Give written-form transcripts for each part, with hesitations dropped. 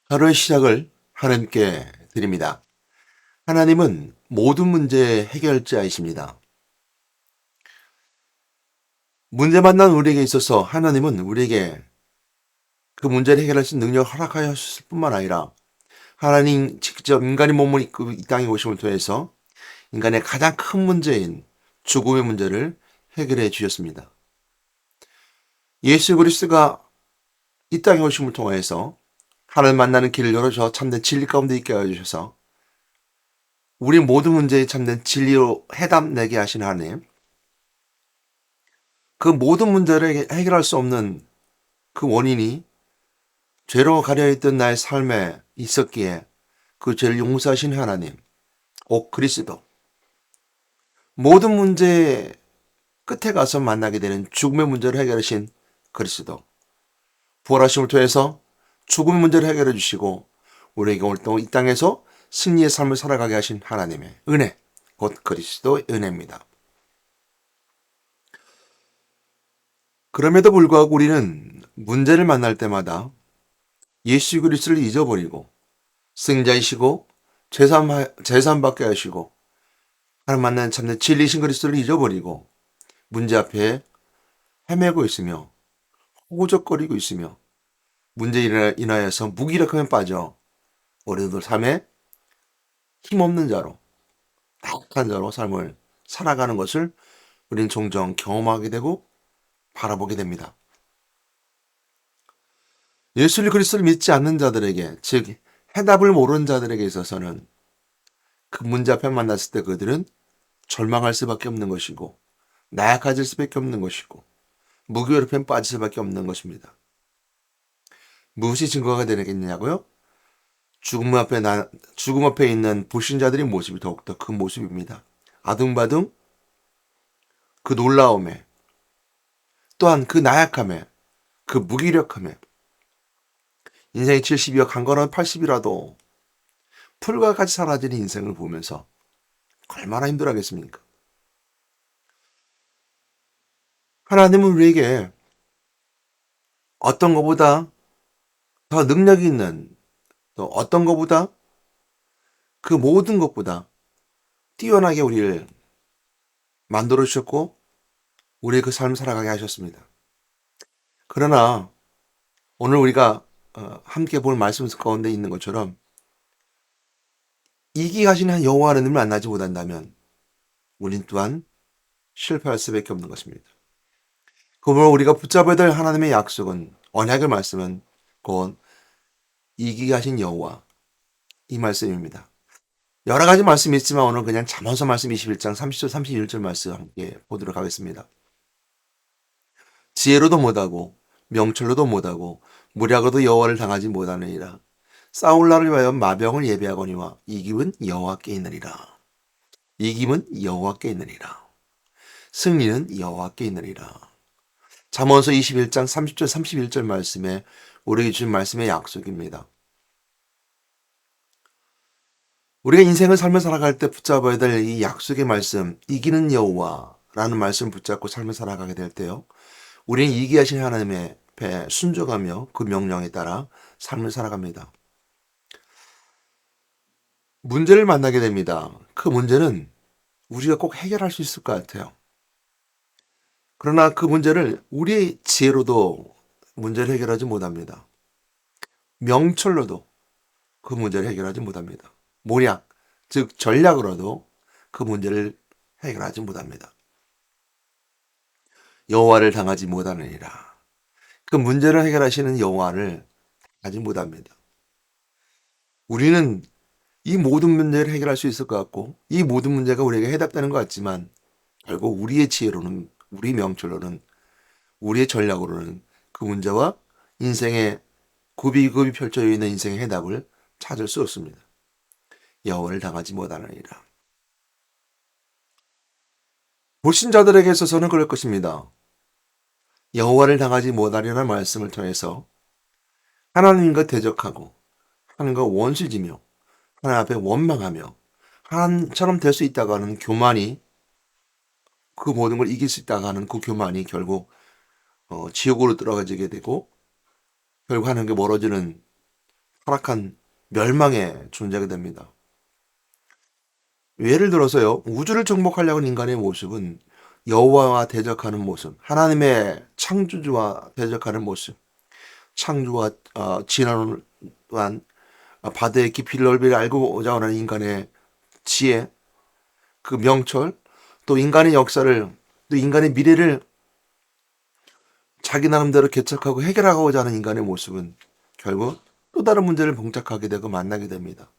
하루의 시작을 하나님께 드립니다. 하나님은 모든 문제의 해결자이십니다. 문제 만난 우리에게 있어서 하나님은 우리에게 그 문제를 해결할 수 있는 능력을 허락하셨을 뿐만 아니라 하나님 직접 인간의 몸을 입고 이 땅에 오심을 통해서 인간의 가장 큰 문제인 죽음의 문제를 해결해 주셨습니다. 예수 그리스도가 이 땅에 오심을 통해서 하나님 만나는 길을 열어줘 참된 진리 가운데 있게 하여주셔서 우리 모든 문제에 참된 진리로 해답 내게 하신 하나님, 그 모든 문제를 해결할 수 없는 그 원인이 죄로 가려있던 나의 삶에 있었기에 그 죄를 용서하신 하나님, 오 그리스도, 모든 문제의 끝에 가서 만나게 되는 죽음의 문제를 해결하신 그리스도, 부활하심을 통해서 죽음의 문제를 해결해 주시고 우리에게 오늘 또 이 땅에서 승리의 삶을 살아가게 하신 하나님의 은혜, 곧 그리스도의 은혜입니다. 그럼에도 불구하고 우리는 문제를 만날 때마다 예수 그리스도를 잊어버리고 승자이시고 재산 받게 하시고 하나님 만나는 참된 진리신 그리스도를 잊어버리고 문제 앞에 헤매고 있으며 호적거리고 있으며 문제에 인하여서 무기력함에 빠져 우리들 삶에 힘없는 자로 타락한 자로 삶을 살아가는 것을 우리는 종종 경험하게 되고 바라보게 됩니다. 예수 그리스도를 믿지 않는 자들에게, 즉 해답을 모르는 자들에게 있어서는 그 문제 앞에 만났을 때 그들은 절망할 수밖에 없는 것이고 나약해질 수밖에 없는 것이고 무기력함에 빠질 수밖에 없는 것입니다. 무엇이 증거가 되겠냐고요? 죽음 앞에 있는 불신자들의 모습이 더욱더 그 모습입니다. 아둥바둥 그 놀라움에, 또한 그 나약함에, 그 무기력함에, 인생이 70이여 강건한 80이라도 풀과 같이 사라지는 인생을 보면서 얼마나 힘들어하겠습니까? 하나님은 우리에게 어떤 것보다 더 능력이 있는, 또 어떤 것보다 그 모든 것보다 뛰어나게 우리를 만들어 주셨고 우리의 그 삶을 살아가게 하셨습니다. 그러나 오늘 우리가 함께 볼 말씀 가운데 있는 것처럼 이기하신 한 여호와 하나님을 만나지 못한다면 우린 또한 실패할 수밖에 없는 것입니다. 그러므로 우리가 붙잡아야 될 하나님의 약속은, 언약의 말씀은 곧 이기게 하신 여호와, 이 말씀입니다. 여러 가지 말씀이 있지만 오늘 그냥 잠언서 말씀 21장 30절 31절 말씀 함께 보도록 하겠습니다. 지혜로도 못하고 명철로도 못하고 무략으로도 여호와를 당하지 못하느니라. 싸울 날을 위하여 마병을 예비하거니와 이김은 여호와께 있느니라. 이김은 여호와께 있느니라. 승리는 여호와께 있느니라. 잠언서 21장 30절 31절 말씀에 우리에게 주신 말씀의 약속입니다. 우리가 인생을 삶을 살아갈 때 붙잡아야 될 이 약속의 말씀, 이기는 여호와라는 말씀을 붙잡고 삶을 살아가게 될 때요, 우리는 이기하신 하나님의 배 순종하며 그 명령에 따라 삶을 살아갑니다. 문제를 만나게 됩니다. 그 문제는 우리가 꼭 해결할 수 있을 것 같아요. 그러나 그 문제를 우리의 지혜로도 문제를 해결하지 못합니다. 명철로도 그 문제를 해결하지 못합니다. 모략, 즉 전략으로도 그 문제를 해결하지 못합니다. 여호와를 당하지 못하느니라. 그 문제를 해결하시는 여호와를 당하지 못합니다. 우리는 이 모든 문제를 해결할 수 있을 것 같고 이 모든 문제가 우리에게 해답되는 것 같지만 결국 우리의 지혜로는, 우리 명철로는, 우리의 전략으로는 그 문제와 인생의 굽이굽이 펼쳐 있는 인생의 해답을 찾을 수 없습니다. 여호와를 당하지 못하느니라. 불신자들에게 있어서는 그럴 것입니다. 여호와를 당하지 못하리라는 말씀을 통해서 하나님과 대적하고 하나님과 원수지며 하나님 앞에 원망하며 하나님처럼 될 수 있다고 하는 교만이, 그 모든 걸 이길 수 있다고 하는 그 교만이 결국 지옥으로 들어가게 되고 결국 하나님께 멀어지는 타락한 멸망의 존재가 됩니다. 예를 들어서요, 우주를 정복하려고 하는 인간의 모습은 여호와와 대적하는 모습, 하나님의 창조주와 대적하는 모습, 창조와 진화론 또한 바다의 깊이를 넓이를 알고자 하는 인간의 지혜, 그 명철, 또 인간의 역사를, 또 인간의 미래를 자기 나름대로 개척하고 해결하고자 하는 인간의 모습은 결국 또 다른 문제를 봉착하게 되고 만나게 됩니다.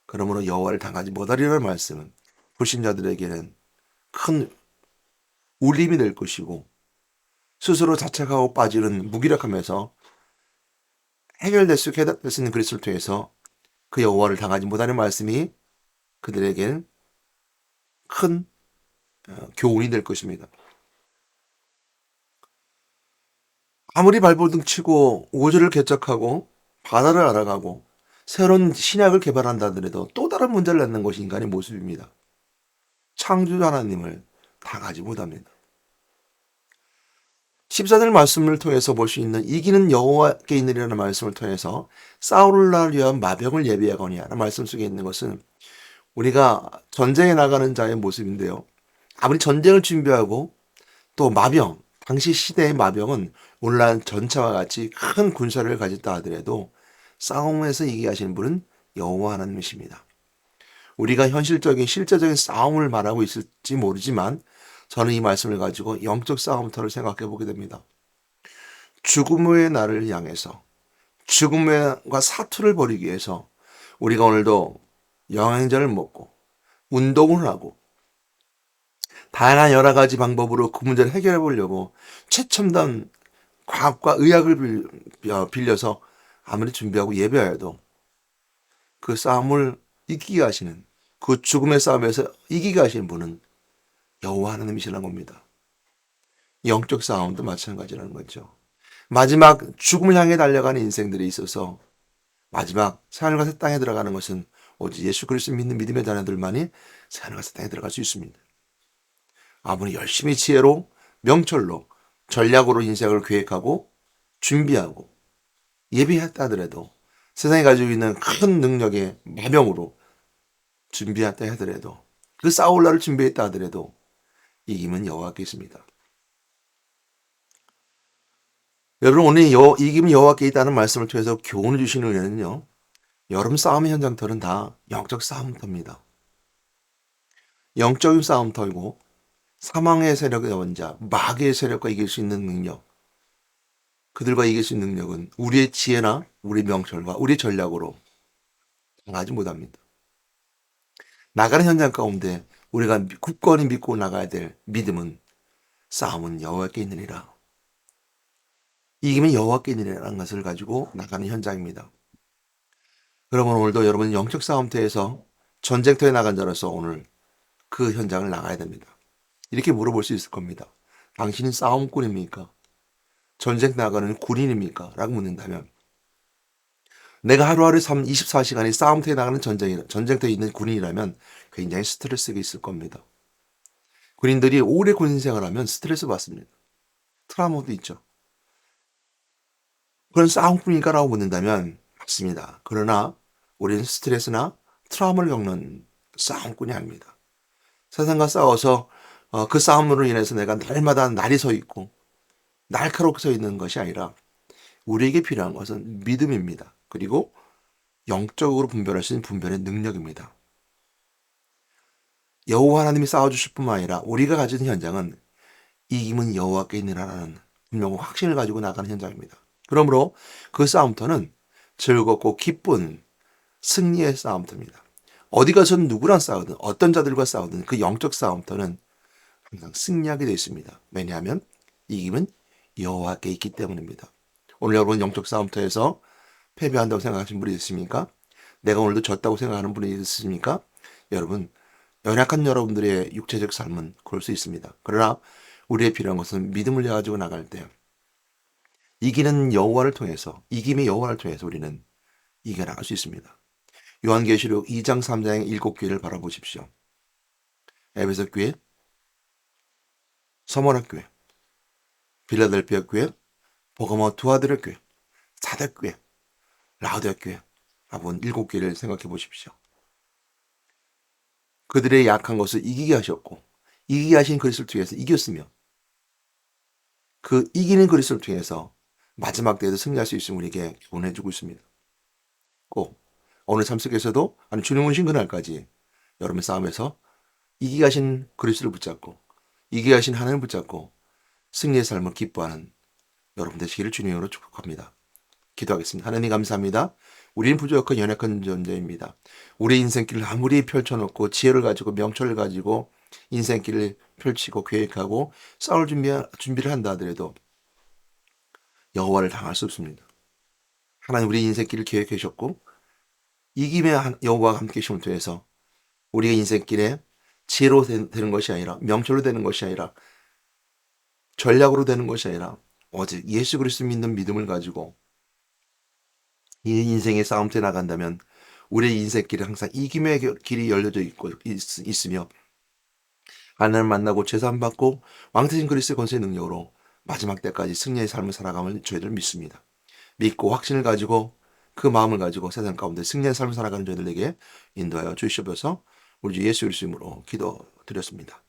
그러므로 여호와를 당하지 못하리라는 말씀은 불신자들에게는 큰 울림이 될 것이고, 스스로 자책하고 빠지는 무기력함에서 해결될 수 있는 그리스도를 통해서 그 여호와를 당하지 못하는 말씀이 그들에게는 큰 교훈이 될 것입니다. 아무리 발버둥 치고 우주를 개척하고 바다를 알아가고 새로운 신약을 개발한다 하더라도 또 다른 문제를 낳는 것이 인간의 모습입니다. 창조주 하나님을 당하지 못합니다. 14절 말씀을 통해서 볼 수 있는 이기는 여호와께 있느니라는 말씀을 통해서 싸울 날 위한 마병을 예비하거니 하는 말씀 속에 있는 것은 우리가 전쟁에 나가는 자의 모습인데요. 아무리 전쟁을 준비하고 또 마병, 당시 시대의 마병은 오늘날 전차와 같이 큰 군사를 가졌다 하더라도 싸움에서 이기하시는 분은 여호와 하나님이십니다. 우리가 현실적인 실제적인 싸움을 말하고 있을지 모르지만 저는 이 말씀을 가지고 영적 싸움터를 생각해 보게 됩니다. 죽음의 날을 향해서 죽음과 사투를 벌이기 위해서 우리가 오늘도 영양제를 먹고 운동을 하고 다양한 여러 가지 방법으로 그 문제를 해결해 보려고 최첨단 과학과 의학을 빌려서 아무리 준비하고 예배하여도 그 싸움을 이기게 하시는, 그 죽음의 싸움에서 이기게 하시는 분은 여호와 하나님이시라는 겁니다. 영적 싸움도 마찬가지라는 거죠. 마지막 죽음을 향해 달려가는 인생들이 있어서 마지막 새하늘과 새 땅에 들어가는 것은 오직 예수 그리스도 믿는 믿음의 자녀들만이 새하늘과 새 땅에 들어갈 수 있습니다. 아무리 열심히 지혜로 명철로 전략으로 인생을 계획하고 준비하고 예비했다 하더라도 세상에 가지고 있는 큰 능력의 마병으로 준비했다 하더라도 그 싸울 날을 준비했다 하더라도 이김은 여호와께 있습니다. 여러분, 오늘 이김은 여호와께 있다는 말씀을 통해서 교훈을 주시는 은혜는요, 여러분 싸움의 현장터는 다 영적 싸움터입니다. 영적인 싸움터이고 사망의 세력의 원자, 마귀의 세력과 이길 수 있는 능력, 그들과 이길 수 있는 능력은 우리의 지혜나 우리 명철과 우리 전략으로 당하지 못합니다. 나가는 현장 가운데 우리가 굳건히 믿고 나가야 될 믿음은 싸움은 여호와께 있느니라. 이기면 여호와께 있느니라는 것을 가지고 나가는 현장입니다. 그러면 오늘도 여러분 영적 싸움터에서 전쟁터에 나간 자로서 오늘 그 현장을 나가야 됩니다. 이렇게 물어볼 수 있을 겁니다. 당신은 싸움꾼입니까? 전쟁 나가는 군인입니까? 라고 묻는다면 내가 하루하루 24시간이 싸움터에 나가는 전쟁터에 있는 군인이라면 굉장히 스트레스가 있을 겁니다. 군인들이 오래 군 생활하면 스트레스 받습니다. 트라우마도 있죠. 그런 싸움꾼인가? 라고 묻는다면 맞습니다. 그러나 우리는 스트레스나 트라우마를 겪는 싸움꾼이 아닙니다. 세상과 싸워서 그 싸움으로 인해서 내가 날마다 날이 서 있고 날카롭게 서 있는 것이 아니라 우리에게 필요한 것은 믿음입니다. 그리고 영적으로 분별할 수 있는 분별의 능력입니다. 여호와 하나님이 싸워주실 뿐만 아니라 우리가 가진 현장은 이김은 여호와께 있느라라는 분명한 확신을 가지고 나가는 현장입니다. 그러므로 그 싸움터는 즐겁고 기쁜 승리의 싸움터입니다. 어디 가서는 누구랑 싸우든 어떤 자들과 싸우든 그 영적 싸움터는 항상 승리하게 되어 있습니다. 왜냐하면 이김은 여호와께 있기 때문입니다. 오늘 여러분 영적 싸움터에서 패배한다고 생각하시는 분이 있습니까? 내가 오늘도 졌다고 생각하는 분이 있습니까? 여러분, 연약한 여러분들의 육체적 삶은 그럴 수 있습니다. 그러나 우리의 필요한 것은 믿음을 가지고 나갈 때 이기는 여호와를 통해서, 이김의 여호와를 통해서 우리는 이겨나갈 수 있습니다. 요한계시록 2장 3장의 7교회를 바라보십시오. 에베소 교회, 서머나 교회, 빌라델피아 교회, 버가모 두아드라 교회, 사대 교회, 라우디아 교회, 아본 7개를 생각해 보십시오. 그들의 약한 것을 이기게 하셨고 이기게 하신 그리스도를 통해서 이겼으며 그 이기는 그리스도를 통해서 마지막 때에도 승리할 수 있음을 우리에게 교훈해주고 있습니다. 꼭 오늘 삶 속에서도 아니 주님 오신 그날까지 여러분의 싸움에서 이기게 하신 그리스도를 붙잡고 이기게 하신 하나님을 붙잡고 승리의 삶을 기뻐하는 여러분 되시기를 주님으로 축복합니다. 기도하겠습니다. 하나님 감사합니다. 우리는 부족하고 연약한 존재입니다. 우리 인생길을 아무리 펼쳐놓고 지혜를 가지고 명철을 가지고 인생길을 펼치고 계획하고 싸울 준비를 한다 하더라도 여호와를 당할 수 없습니다. 하나님 우리 인생길을 계획해 주셨고 이김의 여호와가 함께 계심을 통해서 우리의 인생길에 지혜로 되는 것이 아니라 명철로 되는 것이 아니라 전략으로 되는 것이 아니라 오직 예수 그리스도 믿는 믿음을 가지고 이 인생의 싸움터에 나간다면 우리의 인생길이 항상 이김의 길이 열려져 있으며 하나님을 만나고 제사함받고 왕태신 그리스도의 권세의 능력으로 마지막 때까지 승리의 삶을 살아감을 저희들 믿습니다. 믿고 확신을 가지고 그 마음을 가지고 세상 가운데 승리의 삶을 살아가는 저희들에게 인도하여 주시옵소서. 우리 주 예수 그리스도 이름으로 기도드렸습니다.